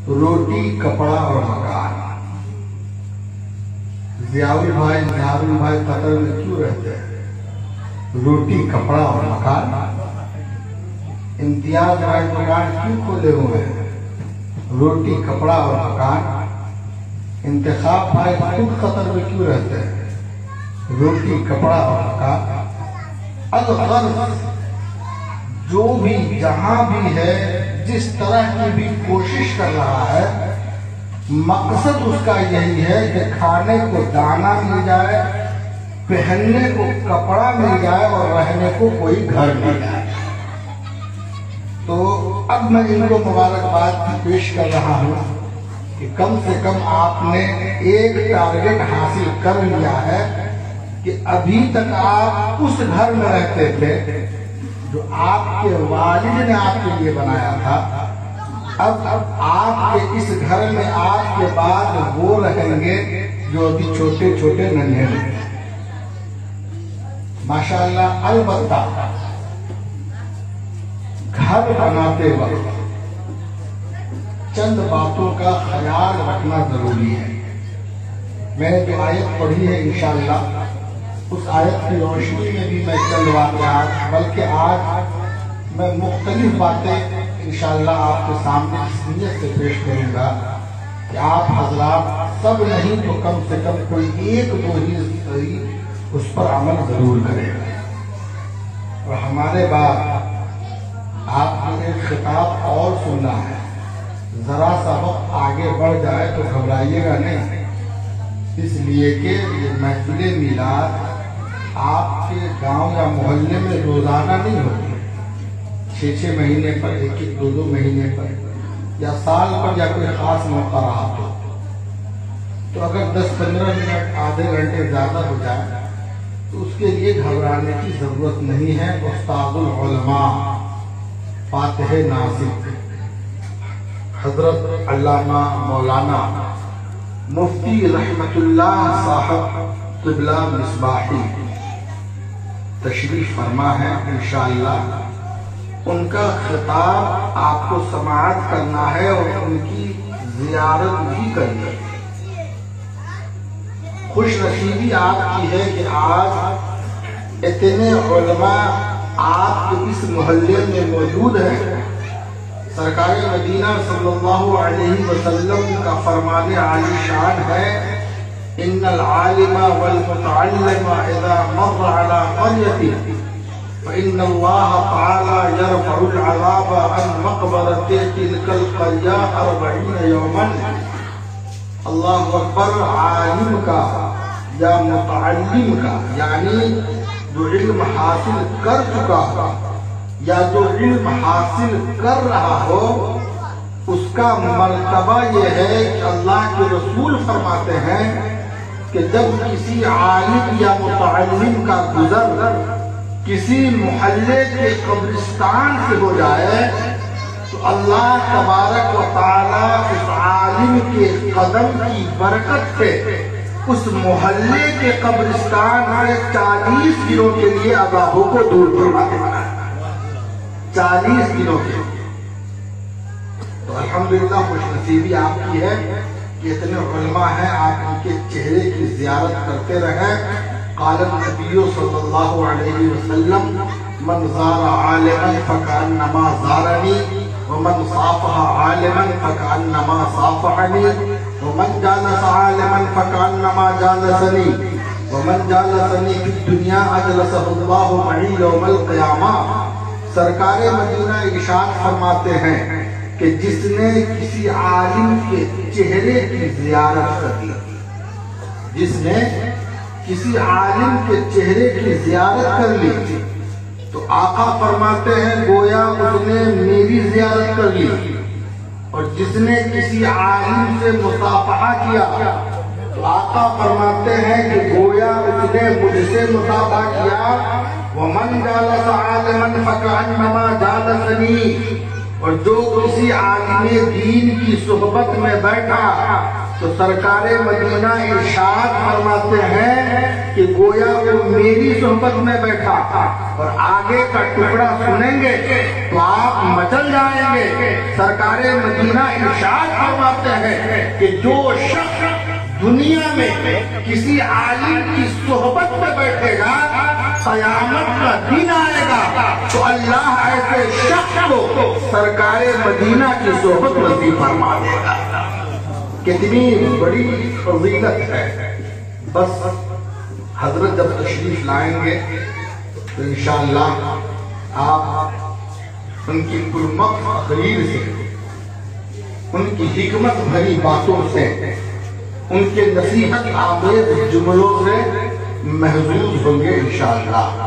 روٹی کپڑا اور مکان۔ ضیاء بھائی نہارون بھائی قطر میں کیوں رہتے ہیں؟ روٹی کپڑا اور مکان۔ امتیاز بھائی دکان کیوں کھولے ہوئے ہیں؟ روٹی کپڑا اور مکان۔ انتخاب بھائی خود قطر میں کیوں رہتے ہیں؟ روٹی کپڑا اور مکان۔ الغرض جو بھی جہاں بھی ہے، جس طرح کی بھی کوشش کر رہا ہے، مقصد اس کا یہی ہے کہ کھانے کو دانا مل جائے، پہننے کو کپڑا مل جائے اور رہنے کو کوئی گھر مل جائے۔ تو اب میں ان کو مبارکباد پیش کر رہا ہوں کہ کم سے کم آپ نے ایک ٹارگٹ حاصل کر لیا ہے کہ ابھی تک آپ اس گھر میں رہتے تھے جو آپ کے والد نے آپ کے لیے بنایا تھا۔ اب آپ کے اس گھر میں آپ کے بعد وہ رہیں گے جو ابھی چھوٹے چھوٹے ننھے ہیں۔ ماشاءاللہ۔ البتہ گھر بناتے وقت چند باتوں کا خیال رکھنا ضروری ہے۔ میں نے جو آیت پڑھی ہے انشاءاللہ اس آیت کی روشنی میں بھی میں چند واقعات، بلکہ آج میں مختلف باتیں انشاءاللہ آپ کے سامنے اس نیت سے پیش کروں گا کہ آپ حضرات سب نہیں تو کم سے کم کوئی ایک دو ہی اس پر عمل ضرور کرے گا۔ اور ہمارے بعد آپ کو ایک خطاب اور سننا ہے، ذرا سا وقت آگے بڑھ جائے تو گھبرائیے گا نہیں، اس لیے کہ یہ محفل میلاد آپ کے گاؤں یا محلے میں روزانہ نہیں ہوتی، 6 مہینے پر، 1-2 مہینے پر، یا سال پر، یا کوئی خاص موقع رہا تو اگر 10-15 منٹ آدھے گھنٹے زیادہ ہو جائے تو اس کے لیے گھبرانے کی ضرورت نہیں ہے۔ استاد العلماء فاتح ناسک حضرت علامہ مولانا مفتی رحمت اللہ صاحب قبلہ مصباحی تشریف فرما ہے۔ انشاءاللہ ان کا خطاب آپ کو سماعت کرنا ہے اور ان کی زیارت بھی کرنی ہے۔ خوش نصیبی آپ کی ہے کہ آج اتنے علماء آپ کے اس محلے میں موجود ہیں۔ سرکار مدینہ صلی اللہ علیہ وسلم کا فرمان عالی شان ہے، ان العالم والمتعلم اذا مر على قرية فإن الله تعالى يرفع العذاب عن مقبرة تلك القرية 40 يوما۔ اللہ اکبر۔ عالم کا یا متعلم کا، یعنی جو علم حاصل کر چکا ہو یا جو علم حاصل کر رہا ہو، اس کا مرتبہ یہ ہے کہ اللہ کے رسول فرماتے ہیں کہ جب کسی عالم یا متعلم کا گزر کسی محلے کے قبرستان سے ہو جائے تو اللہ تبارک و تعالیٰ اس عالم کے قدم کی برکت سے اس محلے کے قبرستان سے 40 دنوں کے لیے عذابوں کو دور فرما دیتا ہے۔ 40 دنوں کے لیے۔ تو الحمدللہ خوش نصیبی آپ کی ہے کہ اتنے علماء ہیں، آپ ان کے چہرے کی زیارت کرتے رہیں۔ قال النبی صلی اللہ علیہ وسلم من زار عالما فکأنما زارنی ومن صافح عالما فکأنما صافحنی ومن جالس عالما فکأنما جالسنی ومن جالسنی فی الدنیا اجلسہ اللہ معی یوم القیامہ۔ سرکار مدینہ ارشاد فرماتے ہیں کہ جس نے کسی عالم کے چہرے کی زیارت کر لی، جس نے کسی عالم کے چہرے کی زیارت کر لی تو آقا فرماتے ہیں گویا اس نے میری زیارت کر لی، اور جس نے کسی عالم سے مصافحہ کیا تو آقا فرماتے ہیں کہ گویا اس نے مجھ سے مصافحہ کیا۔ وَمَنْ جَالَسَ عَالِمًا فَكَأَنَّمَا جَالَسَنِي، اور جو کسی عالم دین کی صحبت میں بیٹھا تو سرکار مدینہ ارشاد فرماتے ہیں کہ گویا وہ میری صحبت میں بیٹھا اور آگے کا ٹکڑا سنیں گے تو آپ مچل جائیں گے۔ سرکار مدینہ ارشاد فرماتے ہیں کہ جو شخص دنیا میں کسی عالم کی صحبت میں بیٹھے گا، قیامت کا دن آئے گا تو اللہ ایسے شخص کو سرکار مدینہ کی صحبت نصیب فرما دے گا۔ کتنی بڑی فضیلت ہے۔ بس حضرت جب تشریف لائیں گے تو انشاءاللہ آپ ان کی پرمخ تقریر سے، ان کی حکمت بھری باتوں سے، ان کے نصیحت آمیز جملوں سے محظوظ ہوں گے انشاءاللہ۔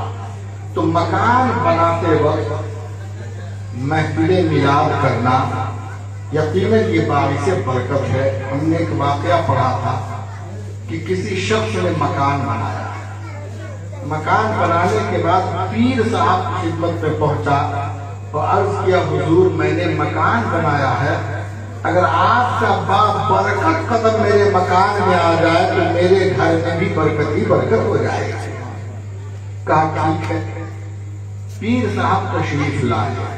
تو مکان بناتے وقت محفل میلاد کرنا یقیناً یہ باعث برکت ہے۔ ہم نے ایک واقعہ پڑھا تھا کہ کسی شخص نے مکان بنایا، مکان بنانے کے بعد پیر صاحب کی خدمت میں پہنچا اور عرض کیا حضور میں نے مکان بنایا ہے، اگر آپ کا بابرکت قدم میرے مکان میں آ جائے تو میرے گھر میں بھی برکت ہی برکت ہو جائے گا۔ کہا ٹھیک ہے۔ پیر صاحب تشریف لائے،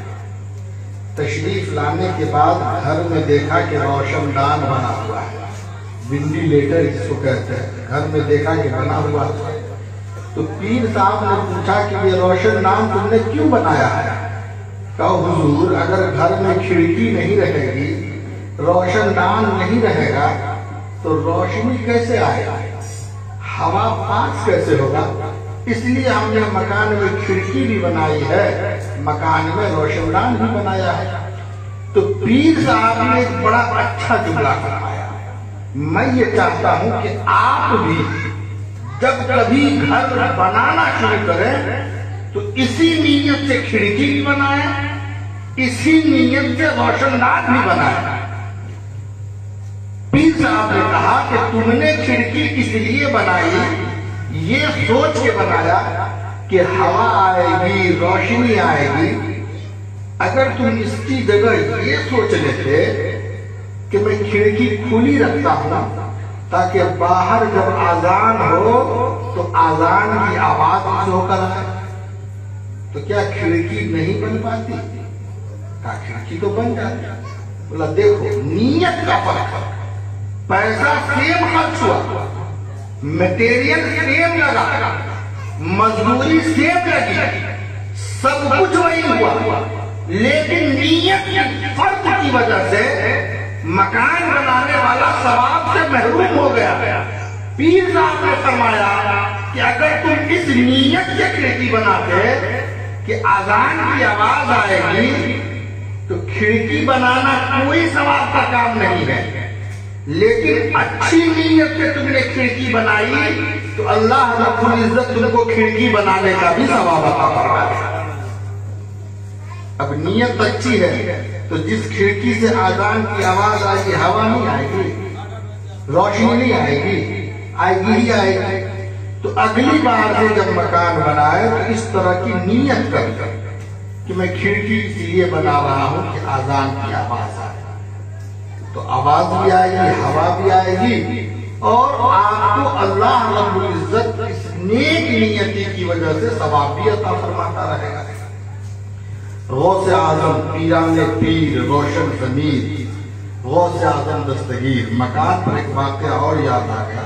تشریف لانے کے بعد گھر میں دیکھا کہ روشن دان بنا ہوا ہے، وینٹیلیٹر جس کو کہتے ہیں، گھر میں دیکھا کہ بنا ہوا ہے۔ تو پیر صاحب نے پوچھا کہ یہ روشن دان تم نے کیوں بنایا ہے؟ کہا حضور اگر گھر میں کھڑکی نہیں رہے گی، روشن دان نہیں رہے گا تو روشنی کیسے آئے گا، ہوا پاس کیسے ہوگا؟ اس لیے ہم نے مکان میں کھڑکی بھی بنائی ہے، مکان میں روشن دان بھی بنایا ہے۔ تو پیر صاحب نے ایک بڑا اچھا جملہ فرمایا، میں یہ چاہتا ہوں کہ آپ بھی جب کبھی گھر بنانا شروع کریں تو اسی نیت سے کھڑکی بھی بنائیں، اسی نیت سے روشن دان بھی بنائیں۔ پیر صاحب نے کہا کہ تم نے کھڑکی اس لیے بنائی، یہ سوچ کے بنایا کہ ہوا آئے گی، روشنی آئے گی۔ اگر تم اس کی جگہ یہ سوچ لیتے کہ میں کھڑکی کھلی رکھتا ہوں تاکہ باہر جب اذان ہو تو اذان کی آواز سے ہو کر آئے، تو کیا کھڑکی نہیں بن پاتی؟ کہا کھڑکی تو بن جاتی۔ بولا دیکھو نیت کا فرق ہے، پیسہ سیم خرچ ہوا، میٹیریل سیم لگا، مزدوری سیم لگی، سب کچھ وہی ہوا، لیکن نیت کی فرق کی وجہ سے مکان بنانے والا ثواب سے محروم ہو گیا۔ پیر صاحب نے فرمایا کہ اگر تم اس نیت سے کھڑکی بناتے کہ اذان کی آواز آئے گی تو کھڑکی بنانا کوئی ثواب کا کام نہیں ہے، لیکن اچھی نیت سے تم نے کھڑکی بنائی تو اللہ رب العزت تم کو کھڑکی بنانے کا بھی ثواب عطا فرمائے۔ اب نیت اچھی ہے تو جس کھڑکی سے اذان کی آواز آئے گی ہوا نہیں آئے گی، روشنی نہیں آئے گی، آئے گی ہی آئے گی۔ تو اگلی بار سے جب مکان بنائے تو اس طرح کی نیت کر کہ میں کھڑکی اس لیے بنا رہا ہوں کہ اذان کی آواز آئے، تو آواز بھی آئے گی، ہوا بھی آئے گی، اور آپ کو اللہ رب العزت اس نیک نیتی کی وجہ سے ثواب بھی عطا فرماتا رہے گا۔ غوث اعظم پیران پیر روشن ضمیر غوث اعظم دستگیر مکان پر ایک واقعہ اور یاد آ گیا،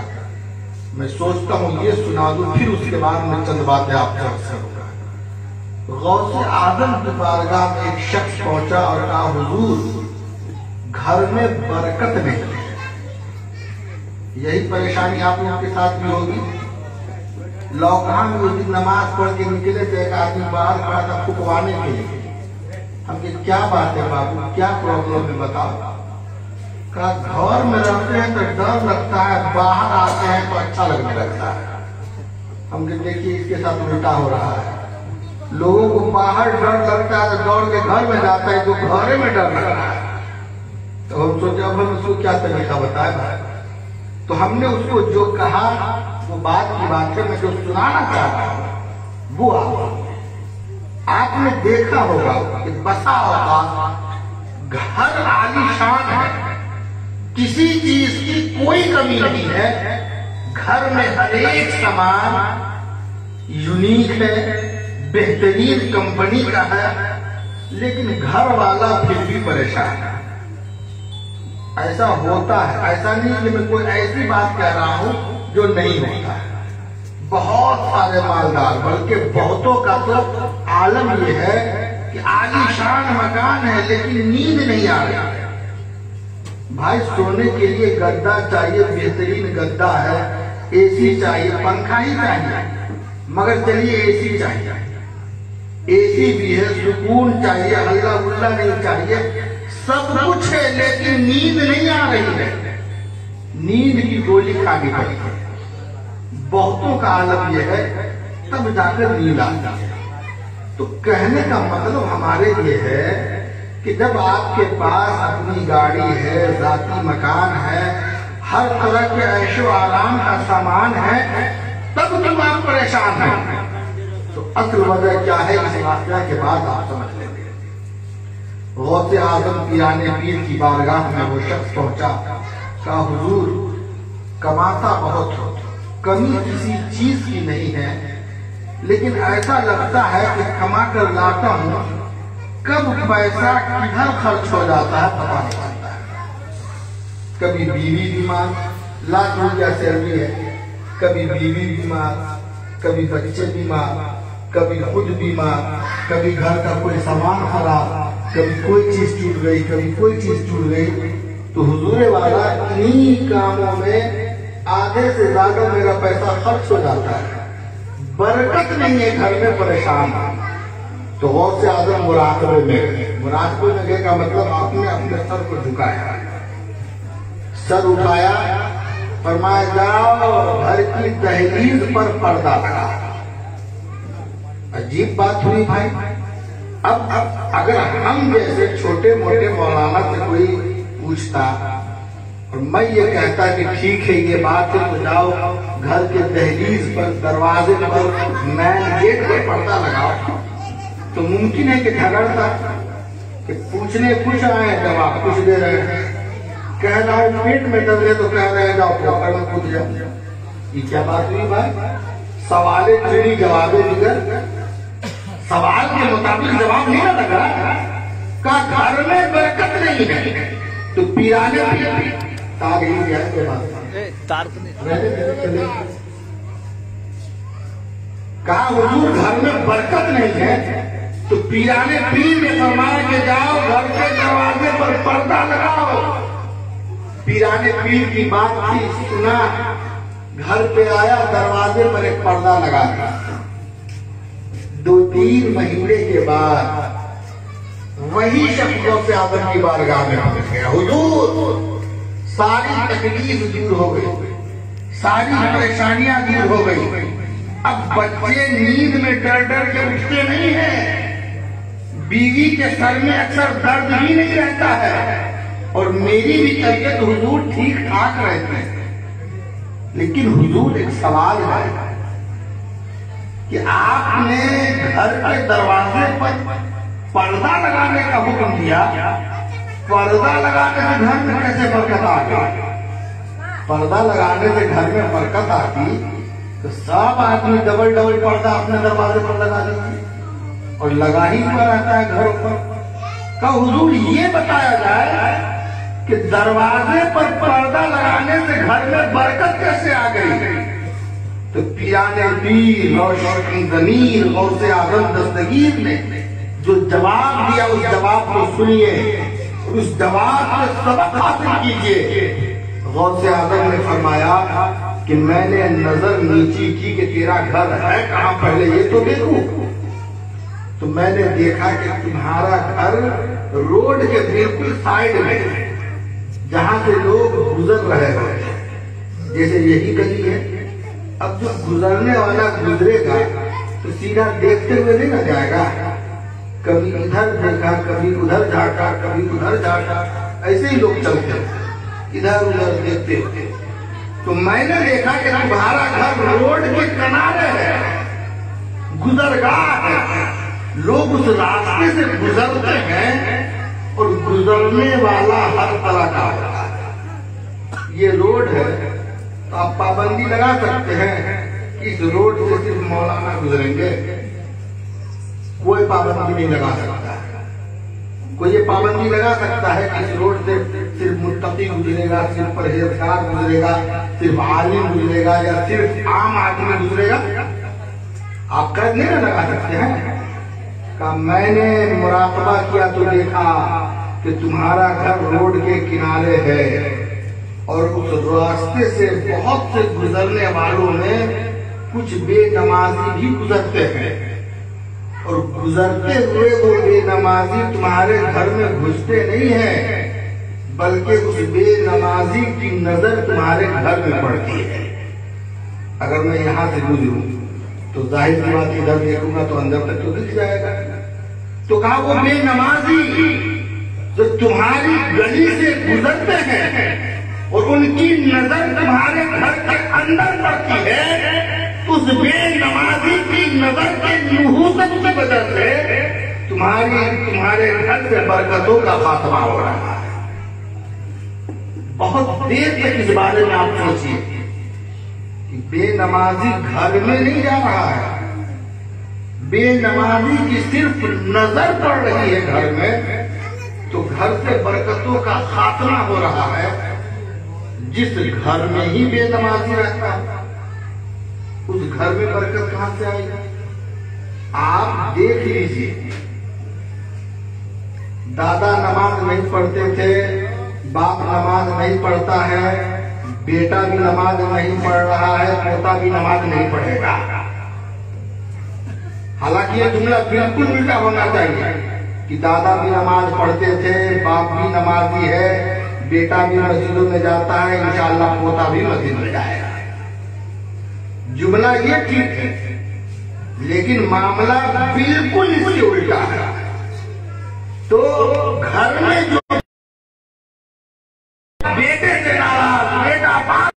میں سوچتا ہوں یہ سنا دوں، پھر اس کے بعد میں چند باتیں آپ سے عرض کروں گا۔ غوث اعظم کی بارگاہ میں ایک شخص پہنچا اور کہا حضور گھر میں برکت نہیں ہے۔ یہی پریشانی آپ لوگوں کے ساتھ بھی ہوگی۔ لوکہاں میں اس دن نماز پڑھ کے نکلے تھے، ایک آدمی باہر کھڑا تھا پھکوانے کے لیے۔ ہم کہ کیا بات ہے بابو، کیا پرابلم ہے بتاؤ؟ کہا گھر میں رہتے ہیں تو ڈر لگتا ہے، باہر آتے ہیں تو اچھا لگنے لگتا ہے۔ ہم کہ دیکھیے اس کے ساتھ الٹا ہو رہا ہے، لوگوں کو باہر ڈر لگتا ہے تو دوڑ کے گھر میں جاتا ہے، جو گھر میں ڈر لگتا ہے۔ تو ہم سوچے اب ہم اس کو کیا طریقہ بتائے بھائی؟ تو ہم نے اس کو جو کہا وہ بات کی بات ہے، میں جو سنانا چاہتا ہوں وہ آپ نے دیکھا ہوگا کہ بسا اوقات گھر عالی شان ہے، کسی چیز کی کوئی کمی نہیں ہے، گھر میں ہر ایک سامان یونیک ہے، بہترین کمپنی کا ہے، لیکن گھر والا پھر بھی پریشان ہے۔ ایسا ہوتا ہے، ایسا نہیں کہ میں کوئی ایسی بات کہہ رہا ہوں جو نہیں ہوتا ہے۔ بہت سارے مالدار، بلکہ بہتوں کا تو عالم یہ ہے کہ عالی شان مکان ہے لیکن نیند نہیں آ رہی۔ بھائی سونے کے لیے گدا چاہیے، بہترین گدا ہے، اے سی چاہیے، پنکھا ہی چاہیے، مگر چلیے اے سی چاہیے، اے سی بھی ہے، سکون چاہیے، ہلا گلا نہیں چاہیے، سب کچھ ہے لیکن نیند نہیں آ رہی ہے، نیند کی گولی کھانی پڑی ہے۔ بہتوں کا عالم یہ ہے تب جا کر نیند آتی ہے۔ تو کہنے کا مطلب ہمارے لیے ہے کہ جب آپ کے پاس اپنی گاڑی ہے، ذاتی مکان ہے، ہر طرح کے عیش و آرام کا سامان ہے، تب تم آپ پریشان ہیں۔ تو اصل وجہ کیا ہے اس واقعہ کے بعد آپ سمجھ لیں گے۔ غوث اعظم پیران پیر کی بارگاہ میں وہ شخص پہنچا، کہا حضور کماتا بہت ہو، کمی کسی چیز کی نہیں ہے، لیکن ایسا لگتا ہے کہ کما کر لاتا ہوں، کب پیسہ کدھر خرچ ہو جاتا ہے پتہ نہیں چلتا ہے۔ کبھی بیوی بیمار، لاکھ روپیہ سیلری ہے، کبھی بیوی بیمار، کبھی بچے بیمار، کبھی خود بیمار، کبھی گھر کا کوئی سامان خراب، کبھی کوئی چیز ٹوٹ گئی، کبھی کوئی چیز ٹوٹ گئی۔ تو حضور والا انہی کاموں میں آدھے سے زیادہ میرا پیسہ خرچ ہو جاتا ہے، برکت نہیں ہے، گھر میں پریشان ہے۔ تو غوث اعظم مراقبے میں گئے کا مطلب آپ نے اپنے سر کو جھکایا، سر اٹھایا، فرمایا جاؤ گھر کی دہلیز پر پردہ لگا۔ عجیب بات ہوئی بھائی۔ اب اگر ہم جیسے چھوٹے موٹے مولانا سے کوئی پوچھتا اور میں یہ کہتا کہ ٹھیک ہے یہ بات ہے تو جاؤ گھر کے دہلیز پر، دروازے پر، مین گیٹ پر پردہ لگاؤ، تو ممکن ہے کہ جھگڑتا کہ پوچھنے کچھ آئے جواب کچھ دے رہے ہیں، کہہ رہا ہوں پیٹ میں درد ہے تو کہہ رہے ہیں جاؤ پوکر میں کود جاؤ۔ یہ کیا بات ہوئی بھائی؟ سوال چڑی جواب دیگر، سوال کے مطابق جواب نہیں نہ لگا، کہا گھر میں برکت نہیں ہے۔ تو پیرانے تاغیر کیا ہے کے بعد کہا حضور گھر میں برکت نہیں ہے، تو پیرانے پیر نے فرمایا کہ جاؤ گھر کے دروازے پر پردہ لگاؤ۔ پیرانے پیر کی بات کی سنا، گھر پہ آیا، دروازے پر ایک پردہ لگا دیا۔ 2-3 مہینے کے بعد وہی شخص غوث اعظم کی بارگاہ میں پہنچ گیا، حضور ساری تکلیف دور ہو گئی، ساری پریشانیاں دور ہو گئی، اب بچے نیند میں ڈر ڈر کے اٹھتے نہیں ہیں، بیوی کے سر میں اکثر درد ہی نہیں رہتا ہے، اور میری بھی طبیعت حضور ٹھیک ٹھاک رہتی ہے۔ لیکن حضور ایک سوال ہے کہ آپ نے گھر کے دروازے پر پردہ لگانے کا حکم دیا، پردہ لگانے سے گھر میں کیسے برکت آ گئی؟ پردہ لگانے سے گھر میں برکت آتی تو سب آدمی ڈبل پردہ اپنے دروازے پر لگا دیتے اور لگا ہی ہوا رہتا ہے گھروں پر۔ کہ حضور یہ بتایا جائے کہ دروازے پر پردہ لگانے سے گھر میں برکت کیسے آ گئی؟ تو پیرانے پیر روشن ضمیر غوث اعظم دستگیر نے جو جواب دیا اس جواب کو سنیے، اس جواب سے سبق حاصل کیجئے۔ غوث اعظم نے فرمایا کہ میں نے نظر نیچی کی کہ تیرا گھر ہے کہاں، پہلے یہ تو دیکھوں۔ تو میں نے دیکھا کہ تمہارا گھر روڈ کے بالکل سائیڈ میں، جہاں سے لوگ گزر رہے ہیں، جیسے یہی گلی ہے۔ اب جو گزرنے والا گزرے گا تو سیدھا دیکھتے ہوئے نہیں نہ جائے گا، کبھی ادھر دیکھا، کبھی ادھر جھانکا، کبھی ادھر جھانکا، ایسے ہی لوگ چلتے ہیں ادھر ادھر دیکھتے ہوتے۔ تو میں نے دیکھا کہ تمہارا گھر روڈ کے کنارے ہے، گزرگاہ ہے، لوگ اس راستے سے گزرتے ہیں اور گزرنے والا ہر طرح کا ہوتا ہے۔ یہ روڈ ہے آپ پابندی لگا سکتے ہیں کہ اس روڈ سے صرف مولانا گزریں گے؟ کوئی پابندی نہیں لگا سکتا ہے۔ کوئی یہ پابندی لگا سکتا ہے کہ اس روڈ سے صرف متقی گزرے گا، صرف پرہیزگار گزرے گا، صرف عالم گزرے گا، یا صرف عام آدمی گزرے گا؟ آپ قید نہیں لگا سکتے ہیں۔ کہ میں نے مراقبہ کیا تو دیکھا کہ تمہارا گھر روڈ کے کنارے ہے، اور اس راستے سے بہت سے گزرنے والوں میں کچھ بے نمازی بھی گزرتے ہیں، اور گزرتے ہوئے وہ بے نمازی تمہارے گھر میں گھستے نہیں ہیں، بلکہ اس بے نمازی کی نظر تمہارے گھر میں پڑتی ہے۔ اگر میں یہاں سے گزروں تو ظاہر سی بات ادھر دیکھوں گا تو اندر تک تو دکھ جائے گا۔ تو کہا وہ بے نمازی جو تمہاری گلی سے گزرتے ہیں اور ان کی نظر تمہارے گھر کے اندر پڑتی ہے، اس بے نمازی کی نظر کے نحوست کی وجہ سے تمہارے گھر سے برکتوں کا خاتمہ ہو رہا ہے۔ بہت دیر تک اس بارے میں آپ سوچیے کہ بے نمازی گھر میں نہیں جا رہا ہے، بے نمازی کی صرف نظر پڑ رہی ہے گھر میں، تو گھر سے برکتوں کا خاتمہ ہو رہا ہے۔ جس گھر میں ہی بے نمازی رہتا ہے اس گھر میں برکت کہاں سے آئے گی؟ آپ دیکھ لیجیے، دادا نماز نہیں پڑھتے تھے، باپ نماز نہیں پڑھتا ہے، بیٹا بھی نماز نہیں پڑھ رہا ہے، پوتا بھی نماز نہیں پڑھے گا۔ حالانکہ یہ جملہ بالکل الٹا ہونا چاہیے کہ دادا بھی نماز پڑھتے تھے، باپ بھی نمازی ہے، بیٹا بھی مسجدوں میں جاتا ہے، انشاءاللہ پوتا بھی مسجد میں جائے گا۔ جملہ یہ ٹھیک ہے، لیکن معاملہ بالکل اس سے الٹا ہے۔ تو گھر میں جو بیٹے